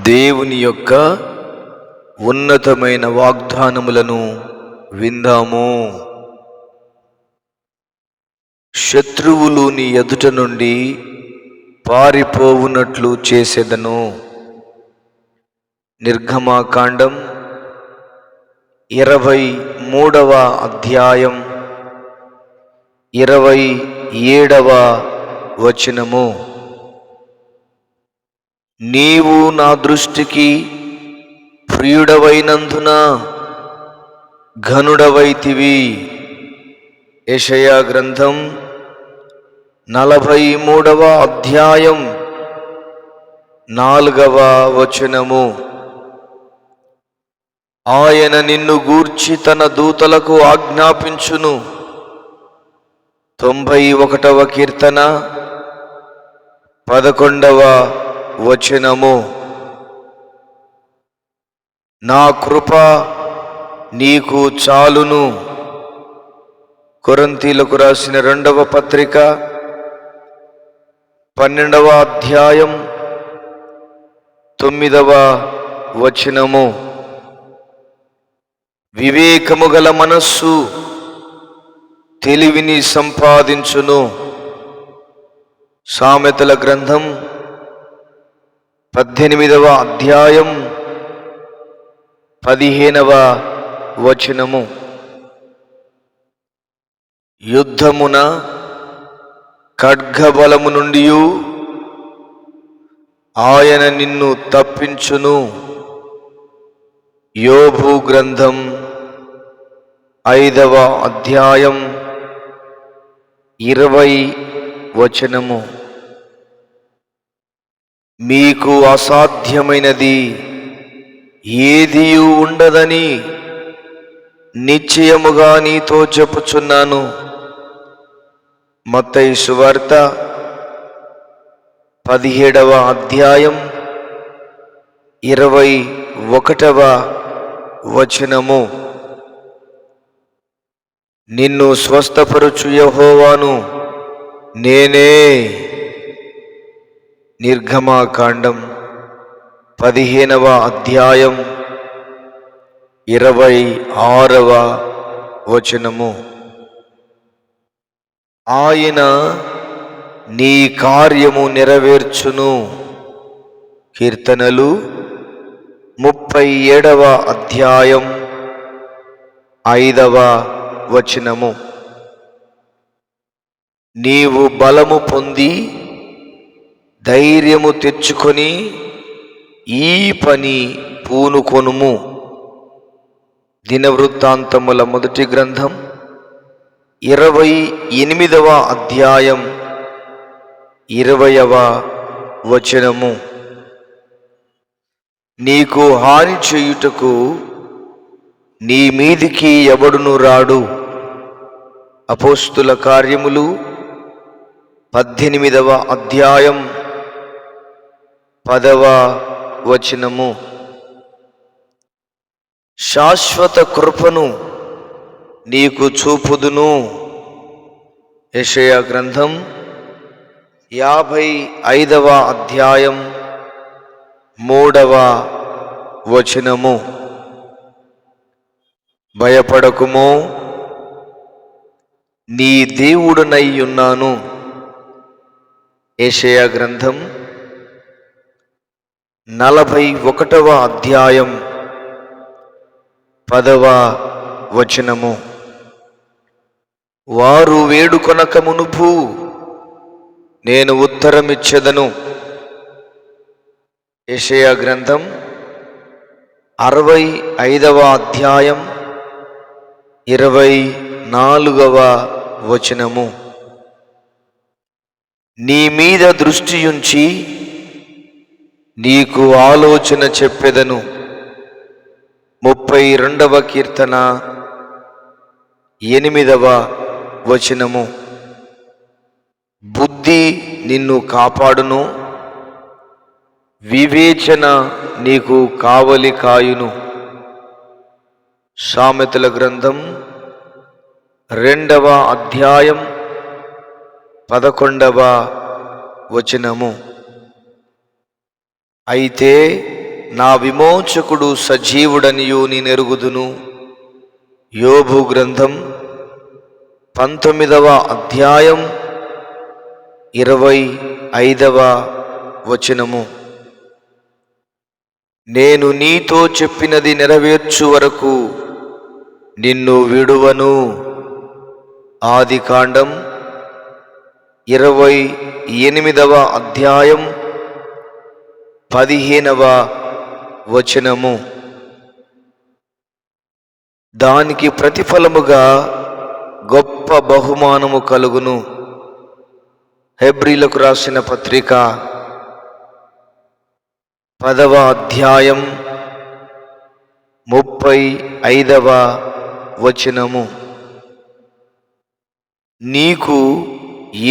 దేవుని యొక్క ఉన్నతమైన వాగ్దానములను విందాము. శత్రువులు నీ ఎదుట నుండి పారిపోవునట్లు చేసేదను. నిర్గమాకాండం 23వ అధ్యాయం 27వ వచనము. నీవు నా దృష్టికి ప్రియుడవైనందున ఘనుడవైతివి. యెషయా గ్రంథం 43వ అధ్యాయం 4వ వచనము. ఆయన నిన్ను గూర్చి తన దూతలకు ఆజ్ఞాపించును. 91వ కీర్తన 11వ వచనము. నా కృప నీకు చాలును. కొరింథీయులకు రాసిన 2వ పత్రిక 12వ అధ్యాయం 9వ వచనము. వివేకము గల మనస్సు తెలివిని సంపాదించును. సామెతల గ్రంథం 18వ అధ్యాయం 15వ వచనము. యుద్ధమున ఖడ్గబలము నుండి ఆయన నిన్ను తప్పించును. యోబు గ్రంథం 5వ అధ్యాయం 20 వచనము. మీకు అసాధ్యమైనది ఏదియూ ఉండదని నిశ్చయముగా నీతో చెప్పుచున్నాను. మత్తయి సువార్త 17వ అధ్యాయం 21వ వచనము. నిన్ను స్వస్థపరచు యెహోవాను నేనే. నిర్గమాకాండం 15వ అధ్యాయం 26వ వచనము. ఆయన నీ కార్యము నెరవేర్చును. కీర్తనలు 37వ అధ్యాయం 5వ వచనము. నీవు బలము పొంది ధైర్యము తెచ్చుకొని ఈ పని పూనుకొనుము. దినవృత్తాంతముల 1వ గ్రంథం 28వ అధ్యాయం 20వ వచనము. నీకు హాని చేయుటకు నీ మీదికి ఎవడును రాడు. అపోస్తుల కార్యములు 18వ అధ్యాయం 10వ వచనము. శాశ్వత కృపను నీకు చూపుదును. యెషయా గ్రంథం 55వ అధ్యాయం 3వ వచనము. భయపడకుము, నీ దేవుడనై ఉన్నాను. యెషయా గ్రంథం 41వ అధ్యాయం 10వ వచనము. వారు వేడుకొనక మునుపు నేను ఉత్తరమిచ్చెదను. యెషయా గ్రంథం 65వ అధ్యాయం 24వ వచనము. నీ మీద దృష్టియుంచి నీకు ఆలోచన చెప్పెదను. 32వ కీర్తన 8వ వచనము. బుద్ధి నిన్ను కాపాడును, వివేచన నీకు కావలి కాయును. సామెతల గ్రంథం 2వ అధ్యాయం 11వ వచనము. అయితే నా విమోచకుడు సజీవుడనియు నేనెరుగుదును. యోబు గ్రంథం 19వ అధ్యాయం 25వ వచనము. నేను నీతో చెప్పినది నెరవేర్చు వరకు నిన్ను విడువను. ఆదికాండం 28వ అధ్యాయం 15వ వచనము. దానికి ప్రతిఫలముగా గొప్ప బహుమానము కలుగును. హెబ్రీలకు రాసిన పత్రిక 10వ అధ్యాయం 35వ వచనము. నీకు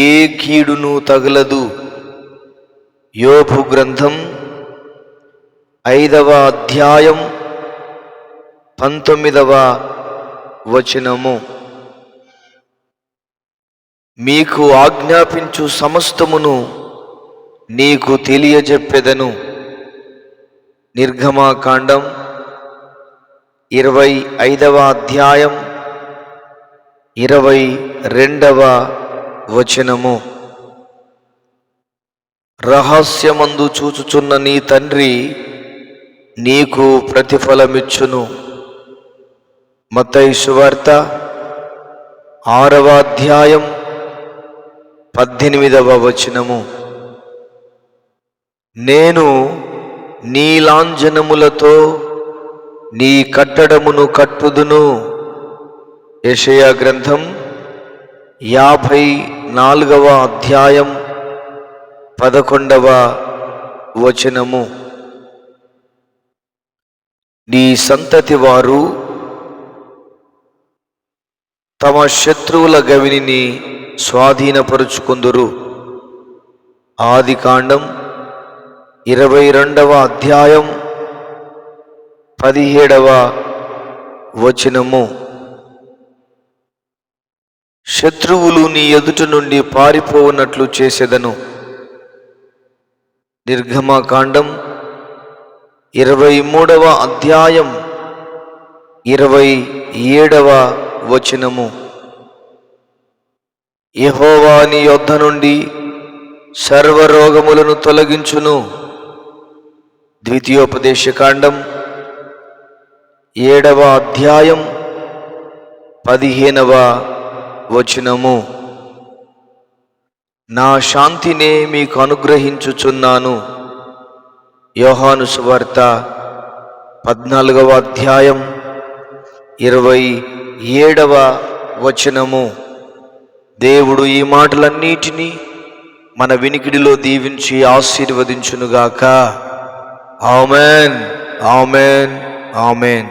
ఏ కీడును తగలదు. యోబు గ్రంథం 5వ అధ్యాయం 19వ వచనము. మీకు ఆజ్ఞాపించు సమస్తమును నీకు తెలియజెప్పెదను. నిర్గమాకాండం 25వ అధ్యాయం 22వ వచనము. రహస్యమందు చూచుచున్న నీ తండ్రి నీకు ప్రతిఫలమిచ్చును. మత్తయి సువార్త 6వ అధ్యాయం 18వ వచనము. నేను నీ లాంఛనములతో నీ కట్టడమును కట్టుదును. యెషయా గ్రంథం 54వ అధ్యాయం 11వ వచనము. నీ సంతతి వారు తమ శత్రువుల గవిని స్వాధీనపరుచుకుందురు. ఆదికాండం 22వ అధ్యాయం 17వ వచనము. శత్రువులు నీ ఎదుట నుండి పారిపోవునట్లు చేసేదను. నిర్గమకాండం 23వ అధ్యాయం 27వ వచనము. యెహోవా నీ యొద్ద నుండి సర్వరోగములను తొలగించును. ద్వితీయోపదేశకాండం 7వ అధ్యాయం 15వ వచనము. నా శాంతినే మీకు అనుగ్రహించుచున్నాను. యోహాను సువార్త 14వ అధ్యాయం 27వ వచనము. దేవుడు ఈ మాటలన్నిటినీ మన వినికిడిలో దీవించి ఆశీర్వదించునుగాక. ఆమేన్, ఆమేన్, ఆమేన్.